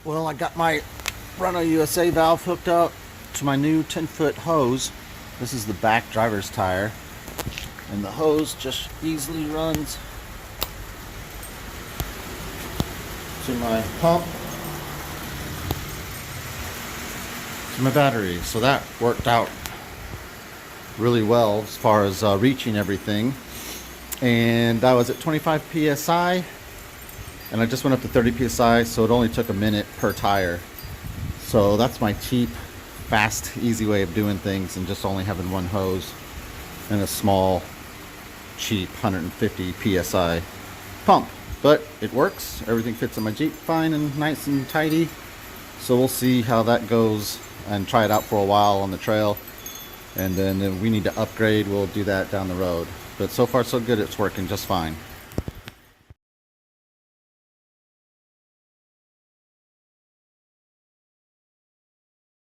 Well, I got my Runo USA valve hooked up to my new 10-foot hose. This is the back driver's tire, and the hose just easily runs to my pump, to my battery. So that worked out really well as far as reaching everything. And I was at 25 psi, and I just went up to 30 psi, so it only took a minute per tire. So that's my cheap, fast, easy way of doing things, and just only having one hose and a small, cheap 150 psi pump. But it works. Everything fits in my Jeep fine and nice and tidy. So we'll see how that goes and try it out for a while on the trail. And then if we need to upgrade, we'll do that down the road. But so far so good, it's working just fine.